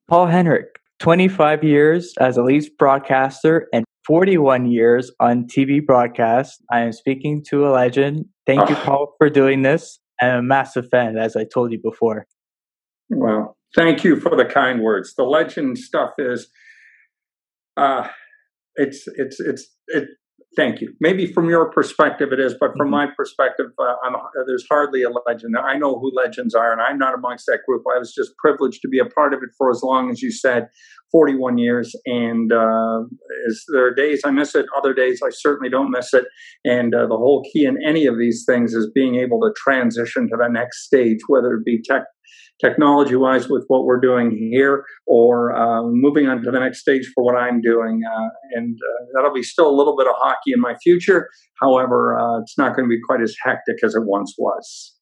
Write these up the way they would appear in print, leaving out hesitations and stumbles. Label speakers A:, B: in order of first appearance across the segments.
A: Paul Hendrick, 25 years as a Leafs broadcaster and 41 years on TV broadcast. I am speaking to a legend. Thank you, Paul, for doing this. I'm a massive fan, as I told you before.
B: Well, thank you for the kind words. The legend stuff is, thank you. Maybe from your perspective it is, but from my perspective, there's hardly a legend. I know who legends are, and I'm not amongst that group. I was just privileged to be a part of it for as long as you said, 41 years. And there are days I miss it, other days I certainly don't miss it. And the whole key in any of these things is being able to transition to the next stage, whether it be technology-wise with what we're doing here, or moving on to the next stage for what I'm doing. And that'll be still a little bit of hockey in my future. However, it's not going to be quite as hectic as it once was.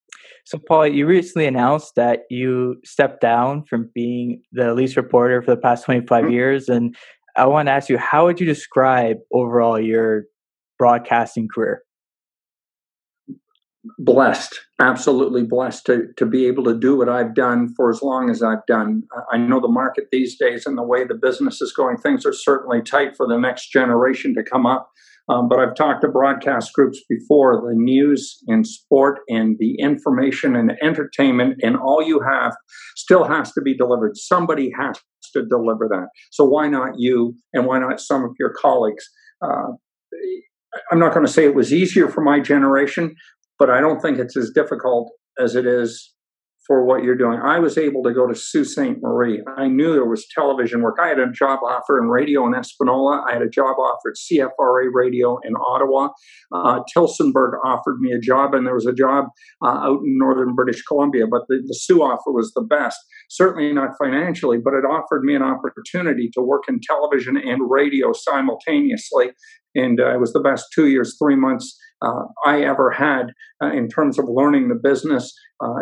A: So, Paul, you recently announced that you stepped down from being the Leafs reporter for the past 25 years. And I want to ask you, how would you describe overall your broadcasting career?
B: Blessed, absolutely blessed to be able to do what I've done for as long as I've done. I know the market these days and the way the business is going, things are certainly tight for the next generation to come up. But I've talked to broadcast groups before, the news and sport and the information and entertainment and all you have still has to be delivered. Somebody has to deliver that. So why not you and why not some of your colleagues? I'm not going to say it was easier for my generation, but I don't think it's as difficult as it is for what you're doing. I was able to go to Sault Ste. Marie. I knew there was television work. I had a job offer in radio in Espanola. I had a job offer at CFRA Radio in Ottawa. Tilsonburg offered me a job, and there was a job out in northern British Columbia. But the Sault offer was the best. Certainly not financially, but it offered me an opportunity to work in television and radio simultaneously. And it was the best 2 years, 3 months I ever had in terms of learning the business.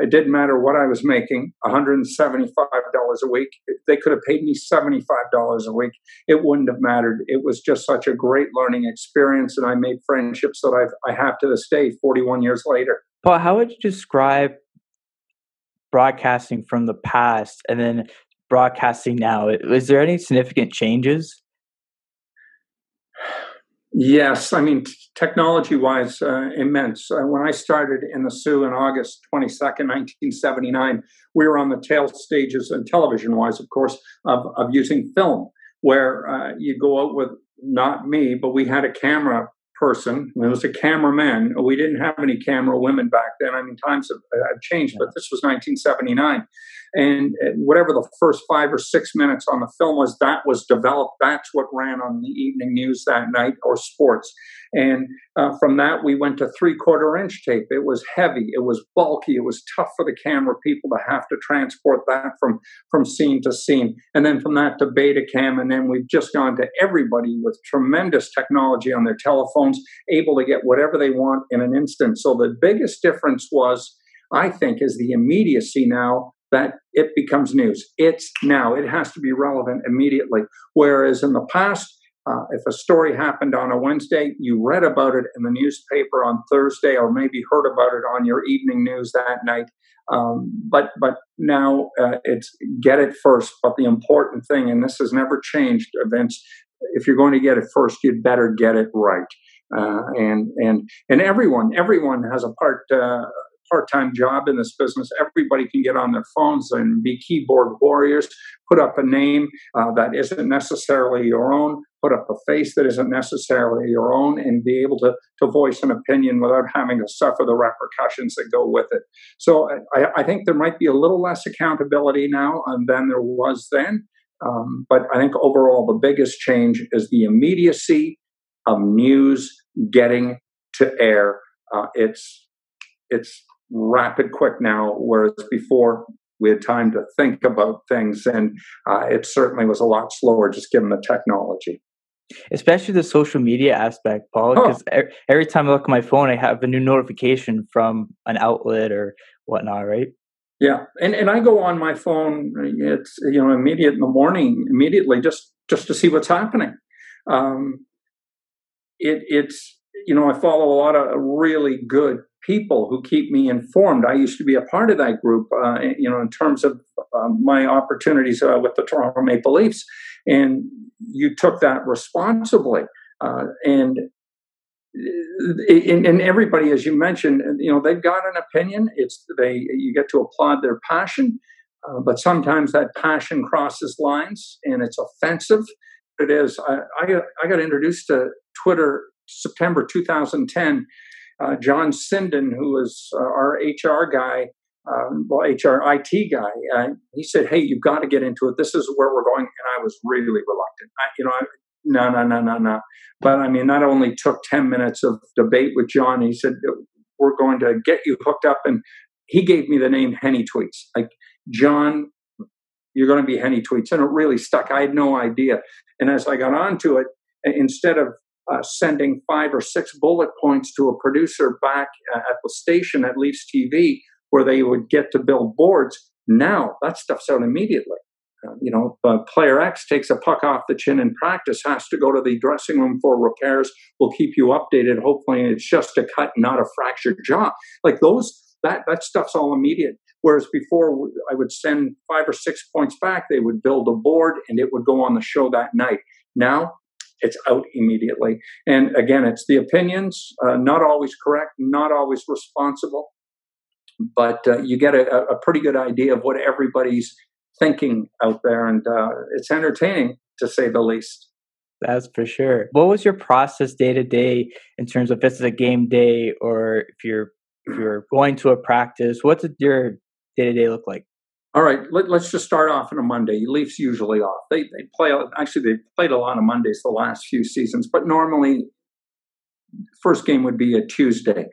B: It didn't matter what I was making, $175 a week. If they could have paid me $75 a week, it wouldn't have mattered. It was just such a great learning experience, and I made friendships that I have to this day, 41 years later.
A: Paul, how would you describe broadcasting from the past and then broadcasting now? Is there any significant changes?
B: Yes, I mean, technology-wise, immense. When I started in the Sioux in August 22nd, 1979, we were on the tail stages, and television-wise, of course, of using film, where you go out with, not me, but we had a camera person. There was a cameraman. We didn't have any camera women back then. I mean, times have changed, but this was 1979. And whatever the first 5 or 6 minutes on the film was, that was developed. That's what ran on the evening news that night, or sports. And from that, we went to 3/4-inch tape. It was heavy. It was bulky. It was tough for the camera people to have to transport that from scene to scene. And then from that to Betacam. And then we've just gone to everybody with tremendous technology on their telephones, able to get whatever they want in an instant. So the biggest difference was, I think, is the immediacy now that it becomes news. It's now. It has to be relevant immediately. Whereas in the past, if a story happened on a Wednesday, you read about it in the newspaper on Thursday, or maybe heard about it on your evening news that night. But now it's get it first. But the important thing, and this has never changed, Vince, if you're going to get it first, you'd better get it right. And everyone has a part-time job in this business. Everybody can get on their phones and be keyboard warriors, put up a name that isn't necessarily your own, put up a face that isn't necessarily your own, and be able to voice an opinion without having to suffer the repercussions that go with it. So I think there might be a little less accountability now than there was then. But I think overall the biggest change is the immediacy of news getting to air. It's rapid, quick now, whereas before we had time to think about things, and it certainly was a lot slower just given the technology.
A: Especially the social media aspect, Paul, because every time I look at my phone, I have a new notification from an outlet or whatnot, right?
B: Yeah, and I go on my phone. It's immediate in the morning, immediately just to see what's happening. It's I follow a lot of really good people who keep me informed. I used to be a part of that group, in terms of my opportunities with the Toronto Maple Leafs, and you took that responsibly. And everybody, as you mentioned, they've got an opinion. You get to applaud their passion, but sometimes that passion crosses lines and it's offensive. It is. I got introduced to Twitter September 2010. John Sinden, who was our HR guy, HR IT guy, he said, "Hey, you've got to get into it. This is where we're going." And I was really reluctant. No. But I mean, that only took 10 minutes of debate with John. He said, "We're going to get you hooked up." And he gave me the name Henny Tweets. Like, John, you're going to be Henny Tweets. And it really stuck. I had no idea. And as I got onto it, instead of sending 5 or 6 bullet points to a producer back at the station at Leafs TV where they would get to build boards, now that stuff's out immediately. Player X takes a puck off the chin in practice, has to go to the dressing room for repairs. We'll keep you updated. Hopefully it's just a cut, not a fractured jaw. Like that stuff's all immediate. Whereas before I would send 5 or 6 points back, they would build a board and it would go on the show that night. Now it's out immediately. And again, it's the opinions, not always correct, not always responsible, but you get a pretty good idea of what everybody's thinking out there, and it's entertaining, to say the least.
A: That's for sure. What was your process day to day in terms of if it's a game day or if you're going to a practice? What did your day to day look like?
B: All right, let's just start off on a Monday. Leafs usually off. They play. Actually, they've played a lot of Mondays the last few seasons, but normally first game would be a Tuesday.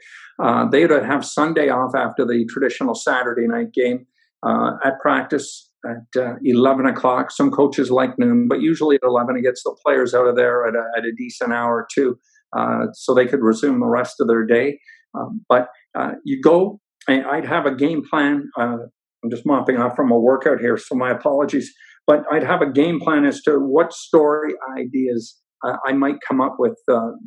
B: They would have Sunday off after the traditional Saturday night game at practice at 11 o'clock. Some coaches like noon, but usually at 11, it gets the players out of there at a decent hour or two so they could resume the rest of their day. But you go, and I'd have a game plan. I'm just mopping off from a workout here, so my apologies. But I'd have a game plan as to what story ideas I might come up with.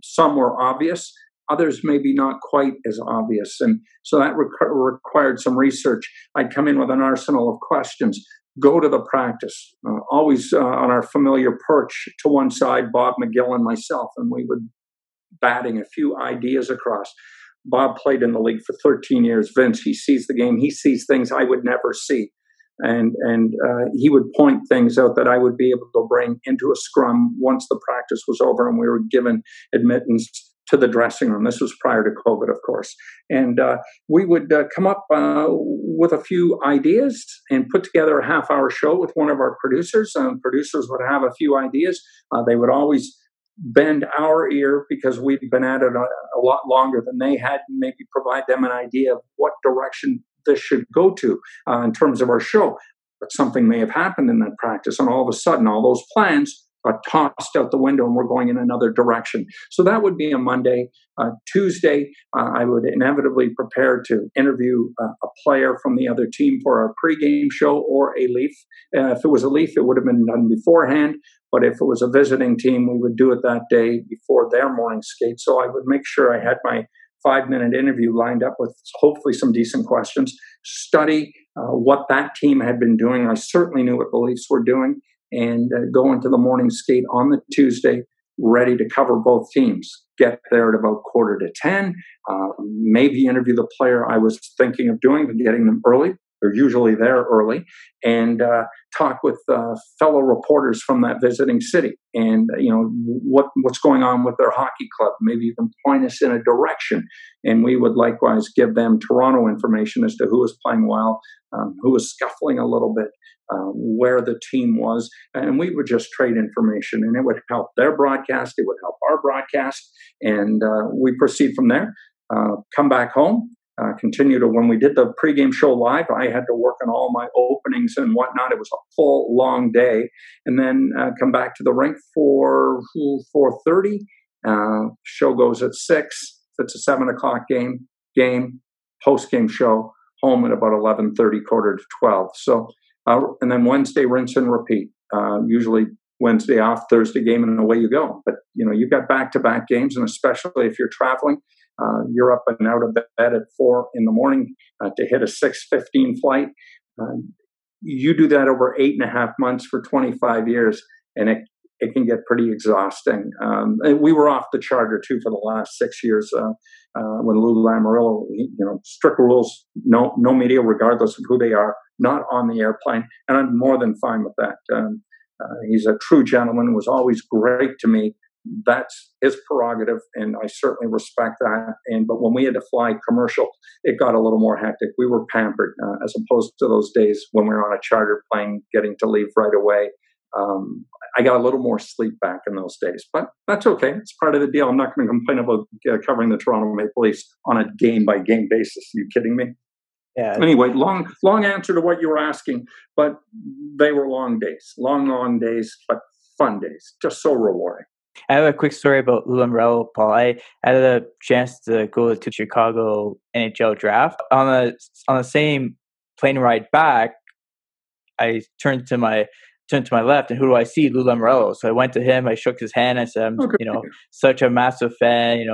B: Some were obvious, others maybe not quite as obvious. And so that required some research. I'd come in with an arsenal of questions, go to the practice, always on our familiar perch to one side, Bob McGill and myself, and we would batting a few ideas across. Bob played in the league for 13 years. Vince, he sees the game. He sees things I would never see. And he would point things out that I would be able to bring into a scrum once the practice was over and we were given admittance to the dressing room. This was prior to COVID, of course. And we would come up with a few ideas and put together a half-hour show with one of our producers. Producers would have a few ideas. They would always bend our ear because we'd been at it a lot longer than they had, and maybe provide them an idea of what direction this should go to in terms of our show. But something may have happened in that practice, and all of a sudden all those plans are tossed out the window and we're going in another direction. So that would be a Monday. Tuesday, I would inevitably prepare to interview a player from the other team for our pregame show or a Leaf. If it was a Leaf, it would have been done beforehand. But if it was a visiting team, we would do it that day before their morning skate. So I would make sure I had my 5-minute interview lined up with hopefully some decent questions, study what that team had been doing. I certainly knew what the Leafs were doing, and go into the morning skate on the Tuesday ready to cover both teams. Get there at about 9:45, maybe interview the player I was thinking of doing, but getting them early. They're usually there early, and talk with fellow reporters from that visiting city, and what's going on with their hockey club. Maybe even point us in a direction, and we would likewise give them Toronto information as to who was playing well, who was scuffling a little bit, where the team was, and we would just trade information, and it would help their broadcast. It would help our broadcast, and we proceed from there. Come back home. Continue to, when we did the pregame show live, I had to work on all my openings and whatnot. It was a full, long day. And then come back to the rink for 4:30. Show goes at 6. If it's a 7 o'clock game, post-game show, home at about 11:30, 11:45. So, and then Wednesday, rinse and repeat. Usually Wednesday off, Thursday game, and away you go. But, you've got back-to-back games, and especially if you're traveling, You're up and out of bed at 4 in the morning to hit a 6:15 flight. You do that over 8.5 months for 25 years, and it can get pretty exhausting. And we were off the charter too for the last 6 years when Lou Lamoriello, strict rules, no media, regardless of who they are, not on the airplane, and I'm more than fine with that. He's a true gentleman, was always great to me. That's his prerogative, and I certainly respect that. But when we had to fly commercial, it got a little more hectic. We were pampered as opposed to those days when we were on a charter plane, getting to leave right away. I got a little more sleep back in those days, but that's okay. It's part of the deal. I'm not going to complain about covering the Toronto Maple Leafs on a game-by-game basis. Are you kidding me?
A: Yeah.
B: Anyway, long answer to what you were asking, but they were long days, but fun days, just so rewarding.
A: I have a quick story about Lou Lamoriello, Paul. I had a chance to go to Chicago NHL draft. On the same plane ride back, I turned to my left, and who do I see? Lou Lamoriello. So I went to him. I shook his hand. I said, "I'm, such a massive fan.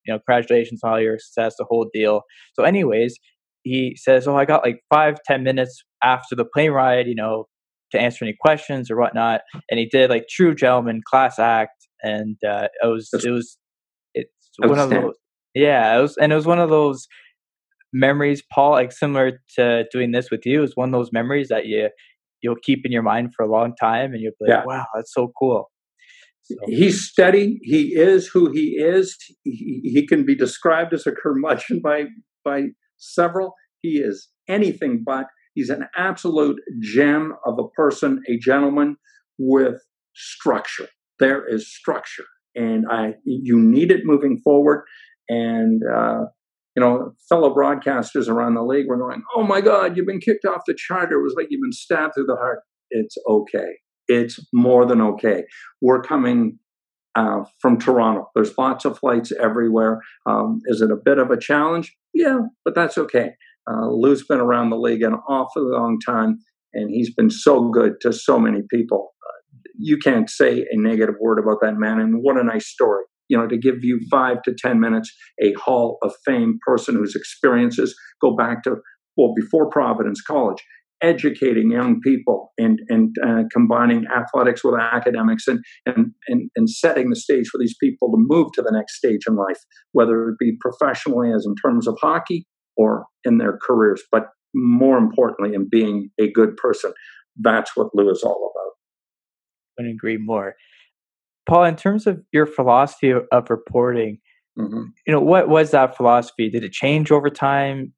A: Congratulations on all your success, the whole deal." So, anyways, he says, "Oh, I got like 5-10 minutes after the plane ride, to answer any questions or whatnot." And he did, like, true gentleman, class act, and it's one of those. Yeah, it was one of those memories, Paul. Like, similar to doing this with you, it's one of those memories that you'll keep in your mind for a long time, and you'll be like, wow, that's so cool. So.
B: He's steady. He is who he is. He can be described as a curmudgeon by several. He is anything but. He's an absolute gem of a person, a gentleman with structure. There is structure, and you need it moving forward. And fellow broadcasters around the league were going, "Oh my God, you've been kicked off the charter." It was like you've been stabbed through the heart. It's okay. It's more than okay. We're coming from Toronto. There's lots of flights everywhere. Is it a bit of a challenge? Yeah, but that's okay. Lou's been around the league an awfully long time, and he's been so good to so many people. You can't say a negative word about that man, and what a nice story. To give you 5 to 10 minutes, a Hall of Fame person whose experiences go back to, before Providence College, educating young people and combining athletics with academics and setting the stage for these people to move to the next stage in life, whether it be professionally as in terms of hockey or in their careers, but more importantly, in being a good person. That's what Lou is all about.
A: I couldn't agree more. Paul, in terms of your philosophy of reporting, what was that philosophy? Did it change over time?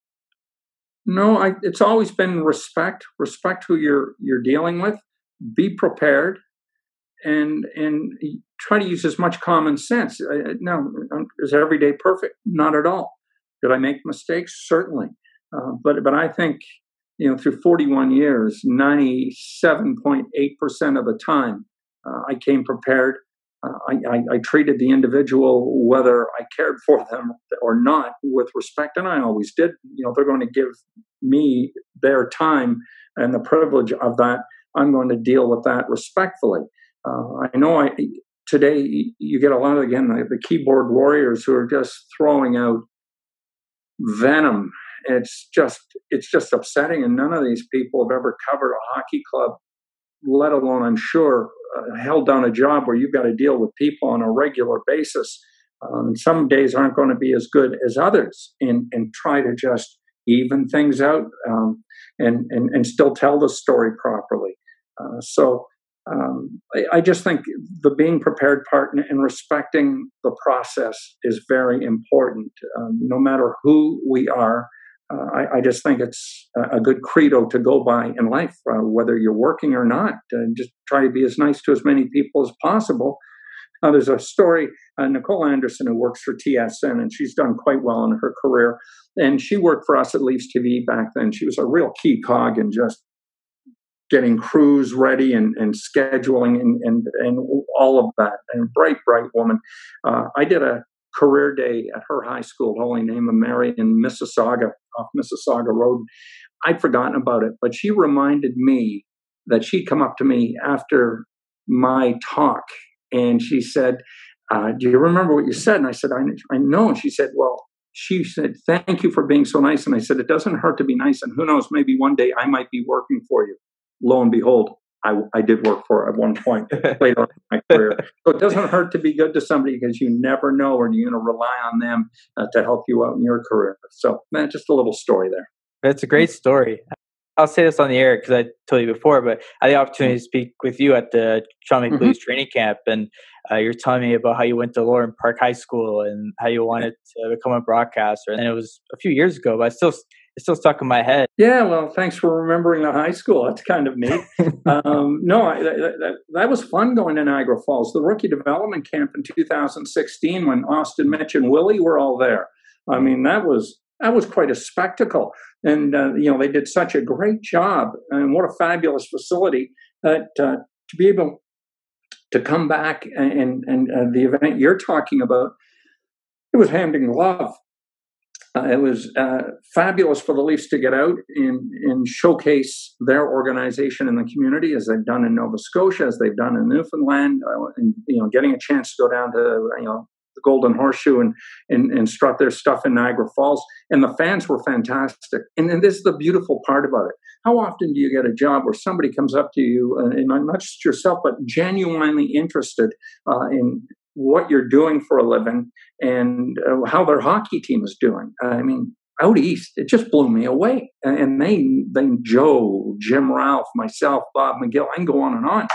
B: No, it's always been respect who you're dealing with, be prepared, and try to use as much common sense. Now, is every day perfect? Not at all. Did I make mistakes? Certainly. But I think, through 41 years, 97.8% of the time, I came prepared. I treated the individual, whether I cared for them or not, with respect, and I always did. They're going to give me their time and the privilege of that. I'm going to deal with that respectfully. I know today you get a lot of, again, the keyboard warriors who are just throwing out venom. It's just upsetting, and none of these people have ever covered a hockey club, let alone, I'm sure, held down a job where you've got to deal with people on a regular basis. Some days aren't going to be as good as others, and try to just even things out and still tell the story properly. I just think the being prepared part and respecting the process is very important, no matter who we are. I just think it's a good credo to go by in life, whether you're working or not. Just try to be as nice to as many people as possible. There's a story, Nicole Anderson, who works for TSN, and she's done quite well in her career. And she worked for us at Leafs TV back then. She was a real key cog in just getting crews ready and scheduling and all of that. And bright woman. I did a career day at her high school, Holy Name of Mary, in Mississauga, off Mississauga Road. I'd forgotten about it, but she reminded me that she'd come up to me after my talk, and she said, "Do you remember what you said?" And I said, I know. And she said, "Well, she said, "Thank you for being so nice." And I said, "It doesn't hurt to be nice. And who knows, maybe one day I might be working for you." Lo and behold, I did work for her at one point later in my career. So it doesn't hurt to be good to somebody, because you never know when you're going to rely on them to help you out in your career. So, man, just a little story there.
A: That's a great story. I'll say this on the air because I told you before, but I had the opportunity to speak with you at the Chumley Police Training Camp, and you're telling me about how you went to Lauren Park High School and how you wanted to become a broadcaster. And it was a few years ago, but it's still stuck in my head.
B: Yeah, well, thanks for remembering the high school. That's kind of neat. That was fun going to Niagara Falls. The rookie development camp in 2016, when Austin, Mitch, and Willie were all there. I mean, that was quite a spectacle. And, they did such a great job. And what a fabulous facility to be able to come back and the event you're talking about, it was hand in glove. It was fabulous for the Leafs to get out and showcase their organization in the community, as they've done in Nova Scotia, as they've done in Newfoundland, and getting a chance to go down to the Golden Horseshoe and strut their stuff in Niagara Falls. And the fans were fantastic. And this is the beautiful part about it. How often do you get a job where somebody comes up to you, and not just yourself, but genuinely interested in what you're doing for a living and how their hockey team is doing? I mean, out east, it just blew me away. And they Joe, Jim Ralph, myself, Bob McGill, I can go on and on.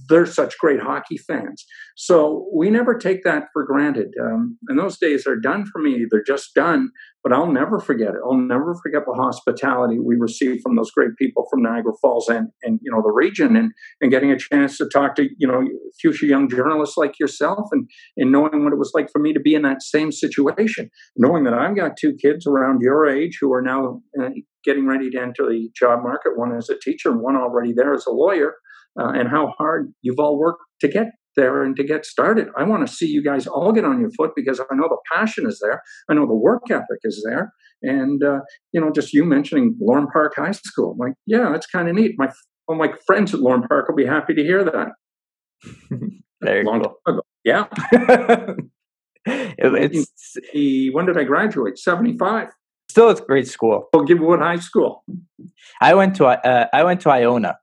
B: They're such great hockey fans. So we never take that for granted. And those days are done for me. They're just done, but I'll never forget it. I'll never forget the hospitality we received from those great people from Niagara Falls and the region, and getting a chance to talk to, future young journalists like yourself, and knowing what it was like for me to be in that same situation, knowing that I've got two kids around your age who are now getting ready to enter the job market, one as a teacher and one already there as a lawyer. And how hard you've all worked to get there and to get started. I want to see you guys all get on your foot, because I know the passion is there. I know the work ethic is there. And, just you mentioning Lauren Park High School, like, yeah, that's kind of neat. My friends at Lauren Park will be happy to hear that.
A: Very
B: long
A: cool.
B: time ago. Yeah. When did I graduate? 75.
A: Still, it's a great school.
B: Well, what high school?
A: I went to Iona.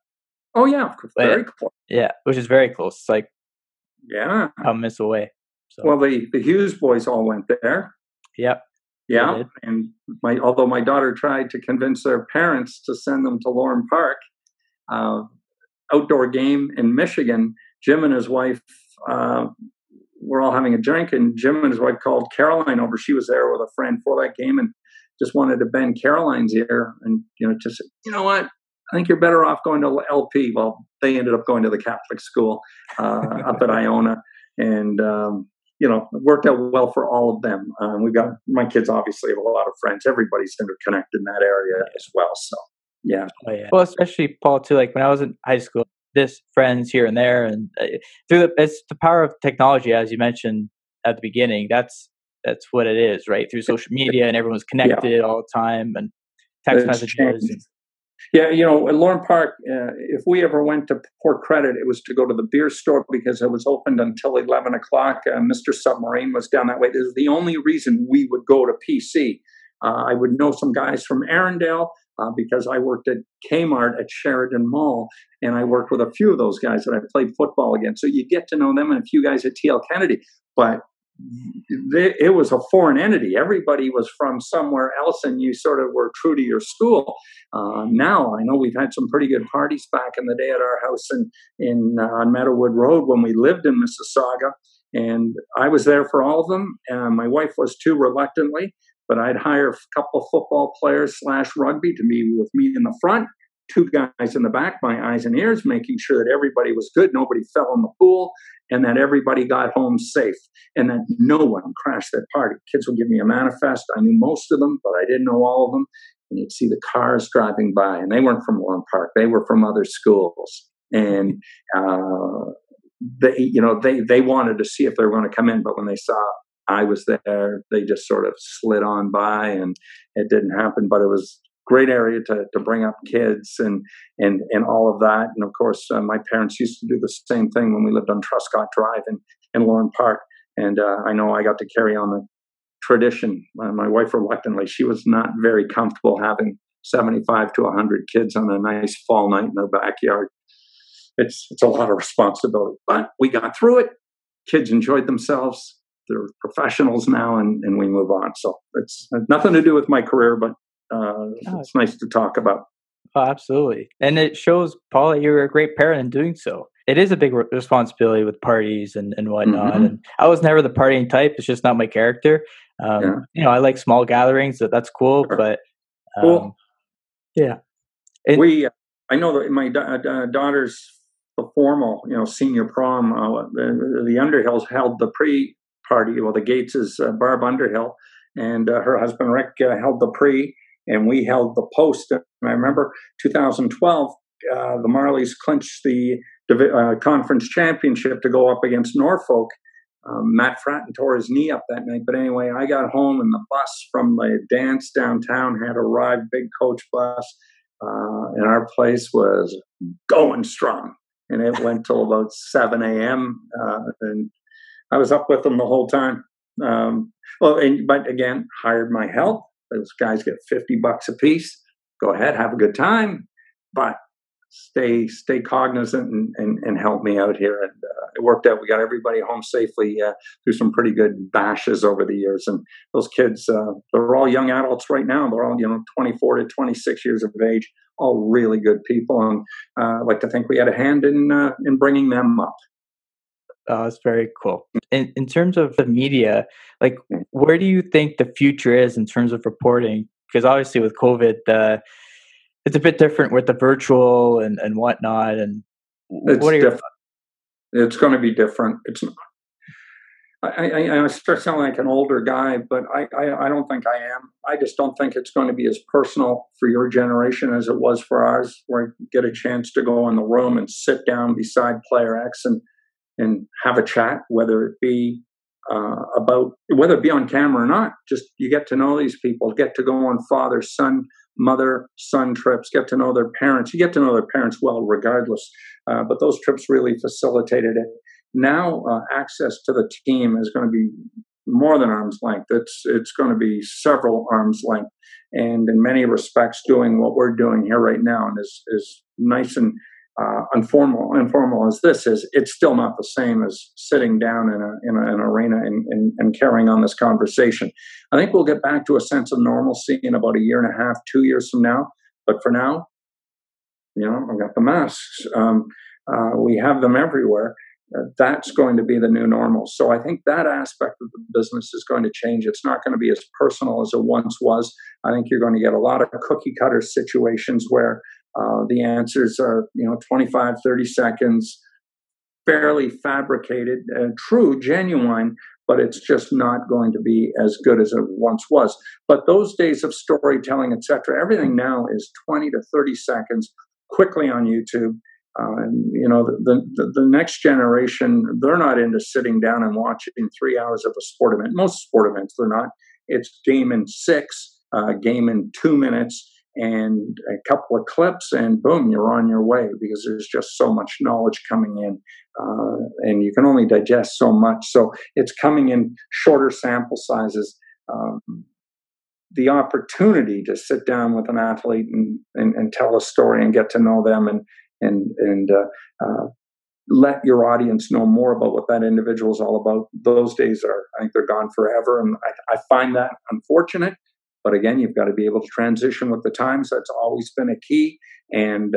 B: Oh, yeah, very close.
A: Yeah, which is very close. It's like a miss away. So.
B: Well, the Hughes boys all went there.
A: Yep.
B: Yeah, and although my daughter tried to convince their parents to send them to Lauren Park, outdoor game in Michigan, Jim and his wife were all having a drink, and Jim and his wife called Caroline over. She was there with a friend for that game, and just wanted to bend Caroline's ear, and just said, you know what? I think you're better off going to LP. Well, they ended up going to the Catholic school up at Iona, and it worked out well for all of them. We've got, my kids obviously have a lot of friends. Everybody's interconnected in that area as well. So yeah.
A: Oh, yeah. Well, especially Paul too. Like when I was in high school, this friends here and there, and it's the power of technology, as you mentioned at the beginning. That's what it is, right? Through social media, and everyone's connected all the time, and text messages.
B: Yeah, at Lauren Park, if we ever went to pour credit, it was to go to the beer store, because it was opened until 11 o'clock. Mr. Submarine was down that way. This is the only reason we would go to PC. I would know some guys from Arundel because I worked at Kmart at Sheridan Mall, and I worked with a few of those guys that I played football against. So you get to know them, and a few guys at TL Kennedy. But it was a foreign entity. Everybody was from somewhere else, and you sort of were true to your school. Now I know we've had some pretty good parties back in the day at our house on Meadowwood Road when we lived in Mississauga, and I was there for all of them. My wife was too, reluctantly, but I'd hire a couple of football players / rugby to be with me in the front, two guys in the back, my eyes and ears, making sure that everybody was good, nobody fell in the pool, and that everybody got home safe, and that no one crashed that party. Kids would give me a manifest. I knew most of them, but I didn't know all of them. And you'd see the cars driving by, and they weren't from Lauren Park. They were from other schools. And they wanted to see if they were going to come in, but when they saw I was there, they just sort of slid on by, and it didn't happen. But it was great area to bring up kids and all of that. And of course, my parents used to do the same thing when we lived on Truscott Drive in Lauren Park. And I know I got to carry on tradition. My wife, reluctantly, she was not very comfortable having 75 to 100 kids on a nice fall night in their backyard. It's a lot of responsibility, but we got through it. Kids enjoyed themselves. They're professionals now, and we move on. So it's nothing to do with my career, but it's nice to talk about.
A: Oh, absolutely. And it shows, Paul, that you're a great parent in doing so. It is a big responsibility with parties and whatnot. Mm-hmm. And I was never the partying type. It's just not my character. I like small gatherings. That's cool. Sure. But
B: cool.
A: Yeah.
B: I know that my daughter's the formal, senior prom. The Underhills held the pre-party. Well, the Gates is Barb Underhill, and her husband Rick held the pre, and we held the post. And I remember 2012, the Marlies clinched the conference championship to go up against Norfolk. Matt Fratton tore his knee up that night. But anyway, I got home and the bus from the dance downtown had arrived, big coach bus, and our place was going strong. And it went till about 7 a.m. And I was up with them the whole time. But again, hired my help. Those guys get $50 a piece. Go ahead, have a good time, but stay cognizant and help me out here. And it worked out. We got everybody home safely through some pretty good bashes over the years. And those kids, they're all young adults right now. They're all 24 to 26 years of age. All really good people, and I'd like to think we had a hand in bringing them up.
A: Oh, that's very cool. In terms of the media, like, where do you think the future is in terms of reporting? Because obviously with COVID, it's a bit different with the virtual and whatnot. And what are your thoughts?
B: It's going to be different. It's. I start sounding like an older guy, but I don't think I am. I just don't think it's going to be as personal for your generation as it was for ours, where you get a chance to go in the room and sit down beside player X and have a chat, whether it be whether it be on camera or not. Just you get to know these people, get to go on mother-son trips, get to know their parents. You get to know their parents well, regardless. But those trips really facilitated it. Now, access to the team is going to be more than arm's length. It's going to be several arm's length, and in many respects, doing what we're doing here right now, and is nice and informal as this is. It's still not the same as sitting down in an arena and carrying on this conversation. I think we'll get back to a sense of normalcy in about a year and a half, 2 years from now. But for now, I've got the masks. We have them everywhere. That's going to be the new normal. So I think that aspect of the business is going to change. It's not going to be as personal as it once was. I think you're going to get a lot of cookie cutter situations where the answers are, 25, 30 seconds, fairly fabricated, true, genuine, but it's just not going to be as good as it once was. But those days of storytelling, etc., everything now is 20 to 30 seconds, quickly on YouTube. The next generation, they're not into sitting down and watching 3 hours of a sport event. Most sport events, they're not. It's game in 6, game in 2 minutes, and a couple of clips, and boom, you're on your way, because there's just so much knowledge coming in, and you can only digest so much. So it's coming in shorter sample sizes. The opportunity to sit down with an athlete and tell a story and get to know them and let your audience know more about what that individual is all about. Those days I think they're gone forever. And I find that unfortunate, but again, you've got to be able to transition with the times. That's always been a key. And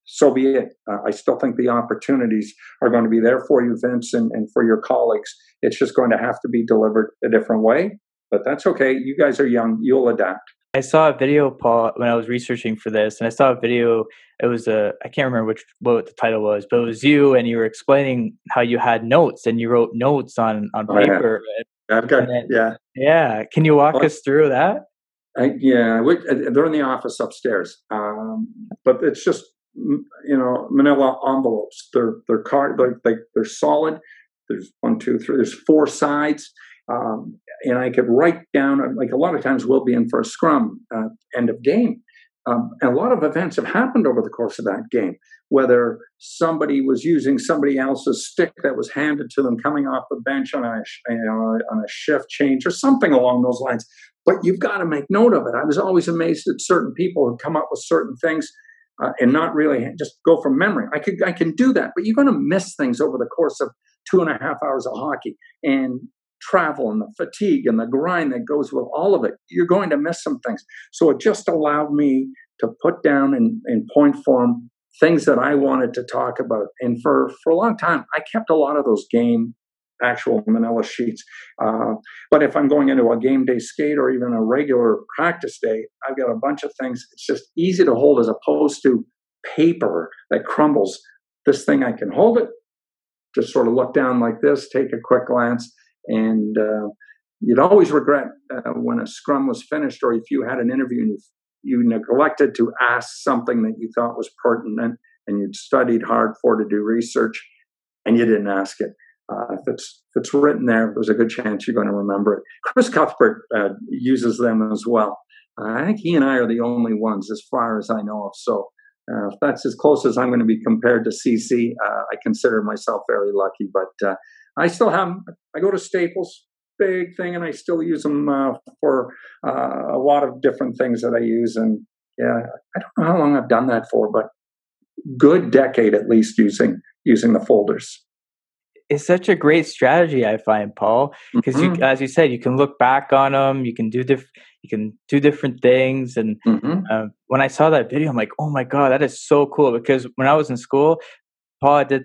B: so be it. I still think the opportunities are going to be there for you, Vince, and for your colleagues. It's just going to have to be delivered a different way, but that's okay. You guys are young. You'll adapt.
A: I saw a video, Paul, when I was researching for this, and I saw a video. It was I can't remember what the title was, but it was you, and you were explaining how you had notes, and you wrote notes on paper. Yeah. Can you walk us through that?
B: They're in the office upstairs, but it's just manila envelopes. They're solid. There's 1, 2, 3. There's 4 sides. And I could write down, like a lot of times we'll be in for a scrum, end of game. And a lot of events have happened over the course of that game, whether somebody was using somebody else's stick that was handed to them coming off the bench on a shift change or something along those lines. But you've got to make note of it. I was always amazed at certain people who come up with certain things and not really just go from memory. I can do that, but you're going to miss things over the course of 2.5 hours of hockey and travel and the fatigue and the grind that goes with all of it. You're going to miss some things. So it just allowed me to put down in point form things that I wanted to talk about. And for a long time, I kept a lot of those actual manila sheets. But if I'm going into a game day skate or even a regular practice day, I've got a bunch of things. It's just easy to hold as opposed to paper that crumbles. This thing, I can hold it, just sort of look down like this, take a quick glance, and you'd always regret when a scrum was finished or if you had an interview and you neglected to ask something that you thought was pertinent and you'd studied hard to do research and you didn't ask it. If it's written there's a good chance you're going to remember it. Chris Cuthbert uses them as well. I think he and I are the only ones as far as I know of. So if that's as close as I'm going to be compared to CC, I consider myself very lucky. But I still have them. I go to Staples, big thing, and I still use them for a lot of different things that I use. And yeah, I don't know how long I've done that for, but good decade at least using the folders.
A: It's such a great strategy, I find, Paul, because you, as you said, you can look back on them, you can do different things. And when I saw that video, I'm like, oh my God, that is so cool. Because when I was in school, Paul, I did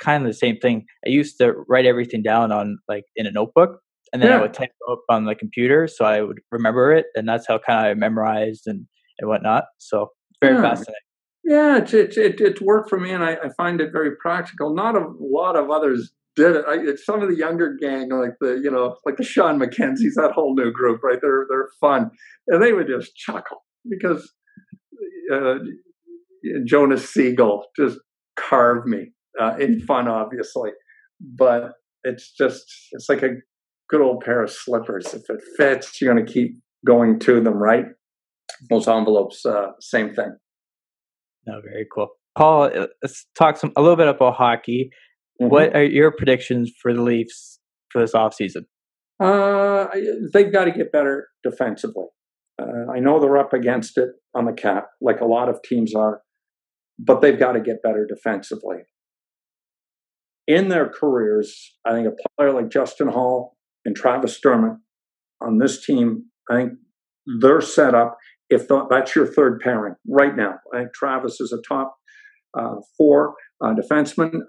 A: kind of the same thing. I used to write everything down on in a notebook, and then I would type it up on the computer so I would remember it, and that's how kind of I memorized and whatnot. So very fascinating.
B: Yeah, it worked for me, and I find it very practical. Not a lot of others did it. Some of the younger gang, like the Sean McKenzie's, that whole new group, right? They're fun, and they would just chuckle because Jonas Siegel just carved me in fun, obviously. But it's like a good old pair of slippers. If it fits, you're going to keep going to them, right? Those envelopes, same thing.
A: No, very cool. Paul, let's talk a little bit about hockey. What are your predictions for the Leafs for this offseason?
B: They've got to get better defensively. I know they're up against it on the cap, like a lot of teams are, but they've got to get better defensively. In their careers, I think a player like Justin Hall and Travis Sturman on this team, I think they're set up. If that's your third pairing right now, I think Travis is a top 4 defenseman.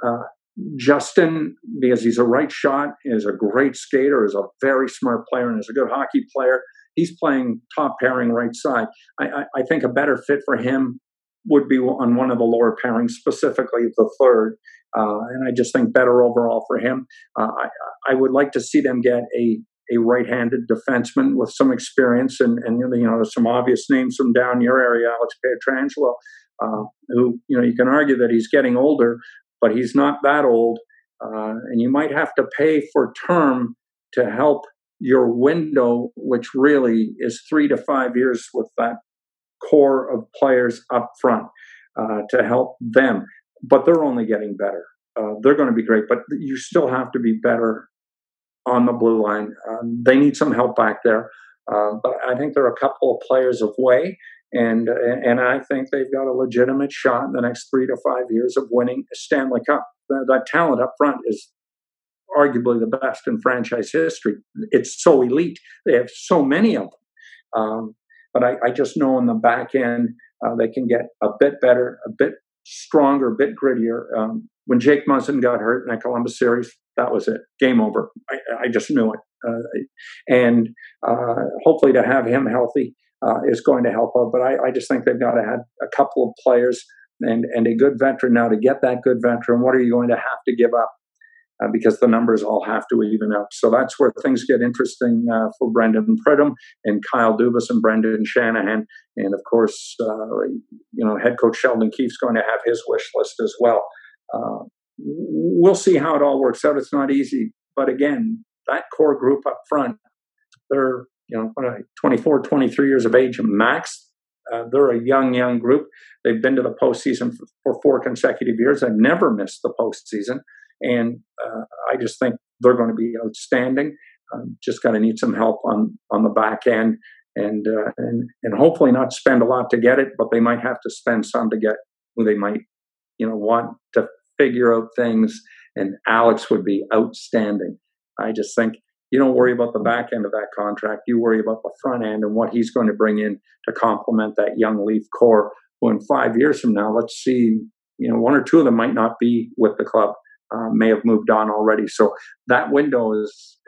B: Justin, because he's a right shot, is a great skater, is a very smart player, and is a good hockey player. He's playing top pairing right side. I think a better fit for him would be on one of the lower pairings, specifically the third. And I just think better overall for him. I would like to see them get a right-handed defenseman with some experience and some obvious names from down your area, Alex Pietrangelo, who you can argue that he's getting older, but he's not that old, and you might have to pay for term to help your window, which really is 3 to 5 years with that core of players up front to help them. But they're only getting better. They're going to be great, but you still have to be better on the blue line. They need some help back there. But I think there are a couple of players away, and I think they've got a legitimate shot in the next 3 to 5 years of winning a Stanley Cup. That talent up front is arguably the best in franchise history. It's so elite. They have so many of them. But I just know in the back end, they can get a bit better, a bit stronger, a bit grittier. When Jake Muzzin got hurt in that Columbus series, that was it. Game over. I just knew it. And hopefully to have him healthy is going to help out. But I just think they've got to have a couple of players and a good veteran. Now, to get that good veteran, what are you going to have to give up? Because the numbers all have to even out. So that's where things get interesting for Brendan Pridham and Kyle Dubas and Brendan Shanahan. And, of course, head coach Sheldon Keefe's going to have his wish list as well. We'll see how it all works out. It's not easy. But, again, that core group up front, they're 24, 23 years of age max. they're a young group. They've been to the postseason for 4 consecutive years. They've never missed the postseason. And I just think they're going to be outstanding. Just going to need some help on the back end, and hopefully not spend a lot to get it, but they might have to spend some to get who they might, want to figure out things. And Alex would be outstanding. I just think you don't worry about the back end of that contract. You worry about the front end and what he's going to bring in to complement that young Leaf core. Who in 5 years from now, let's see, 1 or 2 of them might not be with the club. May have moved on already. So that window is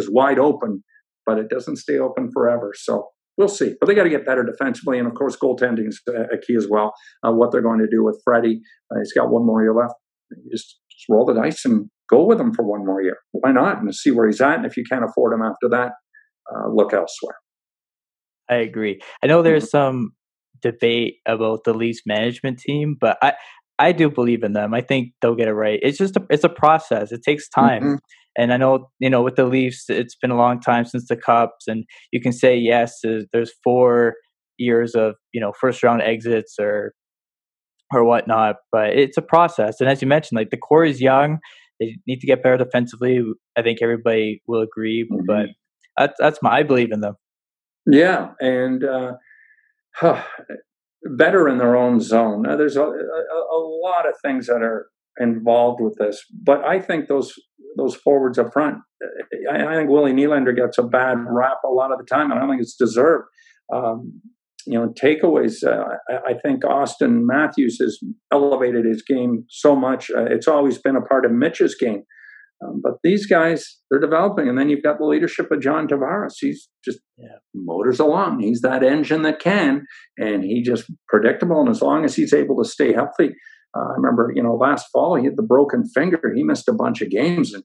B: wide open, but it doesn't stay open forever. So we'll see. But they got to get better defensively. And of course, goaltending is a key as well. What they're going to do with Freddie. He's got 1 more year left. Just roll the dice and go with him for 1 more year. Why not? And see where he's at. And if you can't afford him after that, look elsewhere.
A: I agree. I know there's some debate about the Leafs management team, but I do believe in them. I think they'll get it right. It's just it's a process. It takes time. And I know, with the Leafs, it's been a long time since the Cups, and you can say, yes, there's 4 years of, first round exits or whatnot, but it's a process. And as you mentioned, like the core is young. They need to get better defensively. I think everybody will agree, but I believe in them.
B: Yeah. And, better in their own zone. Now, there's a lot of things that are involved with this, but I think those forwards up front, I think Willie Nylander gets a bad rap a lot of the time, and I don't think it's deserved. Takeaways. I think Austin Matthews has elevated his game so much. It's always been a part of Mitch's game. But these guys, they're developing. And then you've got the leadership of John Tavares. He's just motors along. He's that engine that can, and he just predictable. And as long as he's able to stay healthy, I remember, last fall, he had the broken finger. He missed a bunch of games. And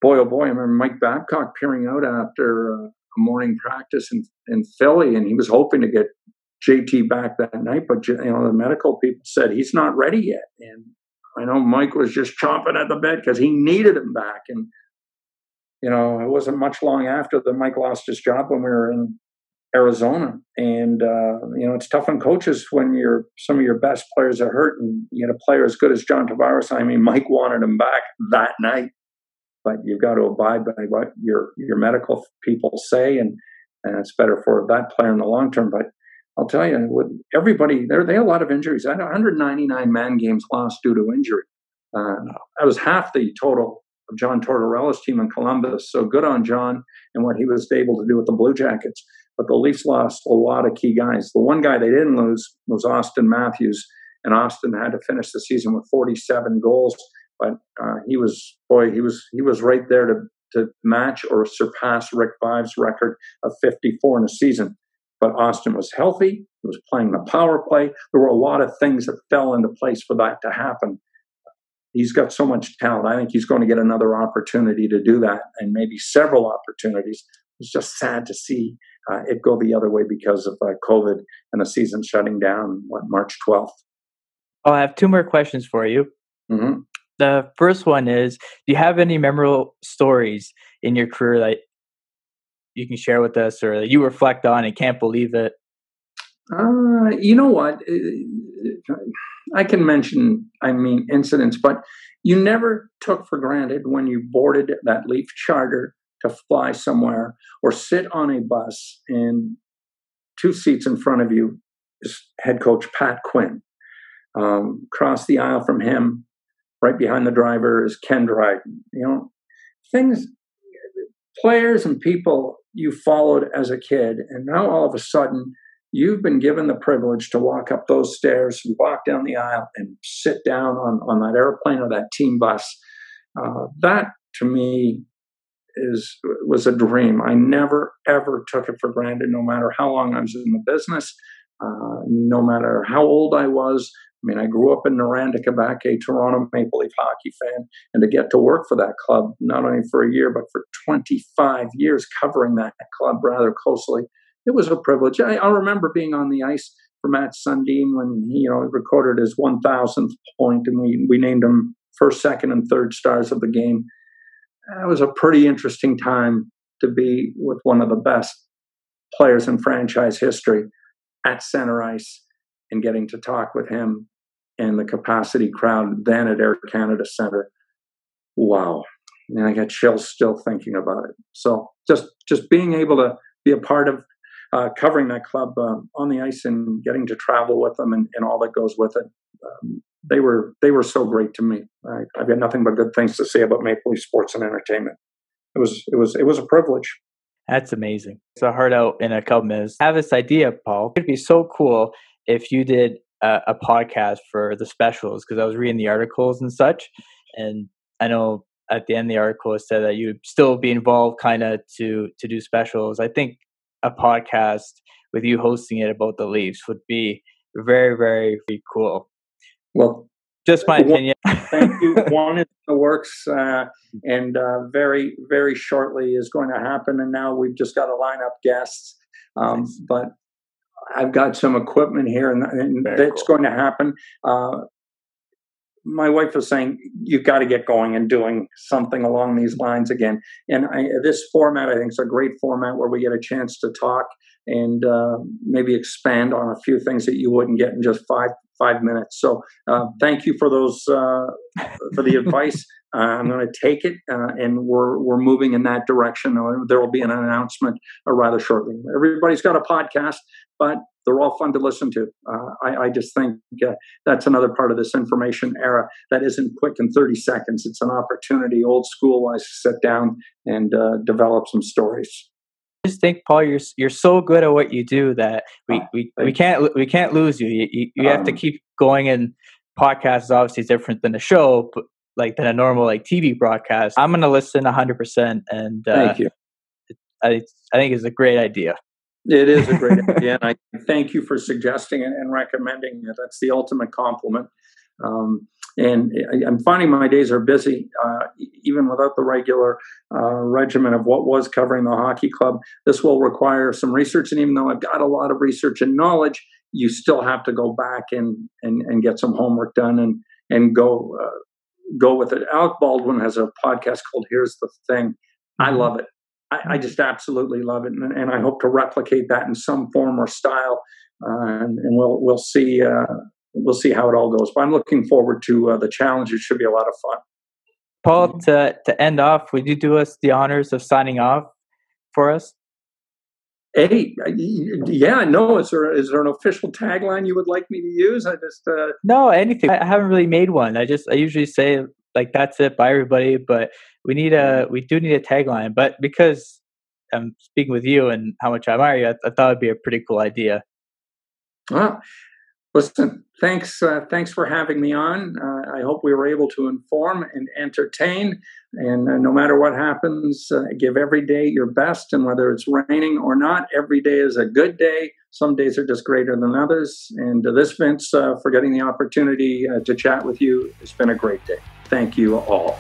B: boy, oh boy, I remember Mike Babcock peering out after a morning practice in Philly, and he was hoping to get JT back that night. But, the medical people said he's not ready yet. And I know Mike was just chomping at the bit because he needed him back. And, it wasn't much long after that Mike lost his job when we were in Arizona. And, it's tough on coaches when some of your best players are hurt, and you had a player as good as John Tavares. I mean, Mike wanted him back that night, but you've got to abide by what your medical people say. And it's better for that player in the long term. But I'll tell you, with everybody, they had a lot of injuries. I had 199 man games lost due to injury. That was half the total of John Tortorella's team in Columbus. So good on John and what he was able to do with the Blue Jackets. But the Leafs lost a lot of key guys. The one guy they didn't lose was Austin Matthews, and Austin had to finish the season with 47 goals. But he was right there to match or surpass Rick Vai's record of 54 in a season. But Austin was healthy. He was playing the power play. There were a lot of things that fell into place for that to happen. He's got so much talent. I think he's going to get another opportunity to do that, and maybe several opportunities. It's just sad to see it go the other way because of COVID and the season shutting down, March 12th.
A: Oh, I have 2 more questions for you.
B: Mm-hmm.
A: The first one is, do you have any memorable stories in your career that you can share with us, or that you reflect on and can't believe it?
B: You know what? I can mention, incidents, but you never took for granted when you boarded that Leaf charter to fly somewhere or sit on a bus, and 2 seats in front of you is head coach Pat Quinn. Across the aisle from him, right behind the driver, is Ken Dryden. Things, players and people you followed as a kid, and now all of a sudden you've been given the privilege to walk up those stairs, walk down the aisle, and sit down on that airplane or that team bus. That, to me, was a dream. I never, ever took it for granted, no matter how long I was in the business, no matter how old I was. I grew up in Noranda, Quebec, a Toronto Maple Leaf hockey fan, and to get to work for that club, not only for a year, but for 25 years, covering that club rather closely, it was a privilege. I remember being on the ice for Matt Sundin when he recorded his 1,000th point, and we named him first, second, and third stars of the game. It was a pretty interesting time to be with one of the best players in franchise history. at center ice and getting to talk with him and the capacity crowd then at Air Canada Center. Wow. And I get chills still thinking about it. So just being able to be a part of covering that club on the ice and getting to travel with them and all that goes with it. They were so great to me. I've got nothing but good things to say about Maple Leaf Sports and Entertainment. It was a privilege.
A: That's amazing. So heart out in a couple minutes. I have this idea, Paul. It'd be so cool if you did a podcast for the specials, because I was reading the articles and such, and I know at the end of the article it said that you'd still be involved kind of to do specials. I think a podcast with you hosting it about the Leafs would be very, very, very cool.
B: Well,
A: just my opinion.
B: Thank you. One is in the works, and very, very shortly is going to happen. And now we've just got to line up guests. Nice. But I've got some equipment here, and that's cool. Going to happen. My wife is saying, you've got to get going and doing something along these lines again. And this format, I think, is a great format where we get a chance to talk and maybe expand on a few things that you wouldn't get in just five minutes. So thank you for those, for the advice. I'm going to take it, and we're moving in that direction. There will be an announcement rather shortly. Everybody's got a podcast, but they're all fun to listen to. I just think that's another part of this information era that isn't quick in 30 seconds. It's an opportunity, old school wise, to sit down and develop some stories.
A: I just think, Paul, you're so good at what you do that we can't lose you. You have to keep going. And podcasts obviously is different than a show, but than a normal TV broadcast. I'm going to listen 100%, and
B: thank you.
A: I think it's a great idea.
B: It is a great idea, and I thank you for suggesting it and recommending it. That's the ultimate compliment. And I'm finding my days are busy, even without the regular regimen of what was covering the hockey club. This will require some research, and even though I've got a lot of research and knowledge, you still have to go back and get some homework done and go with it. Alec Baldwin has a podcast called Here's the Thing. I love it. I just absolutely love it, and I hope to replicate that in some form or style, and we'll see how it all goes. But I'm looking forward to the challenge. It should be a lot of fun.
A: Paul, to end off, would you do us the honors of signing off for us?
B: Hey, yeah, no. Is there an official tagline you would like me to use?
A: No, anything. I haven't really made one. I usually say that's it, bye everybody. But we do need a tagline. But because I'm speaking with you and how much I admire you, I thought it'd be a pretty cool idea.
B: Well, listen, thanks for having me on. I hope we were able to inform and entertain. And no matter what happens, give every day your best. And whether it's raining or not, every day is a good day. Some days are just greater than others. And to this, Vince, for getting the opportunity to chat with you, it's been a great day. Thank you all.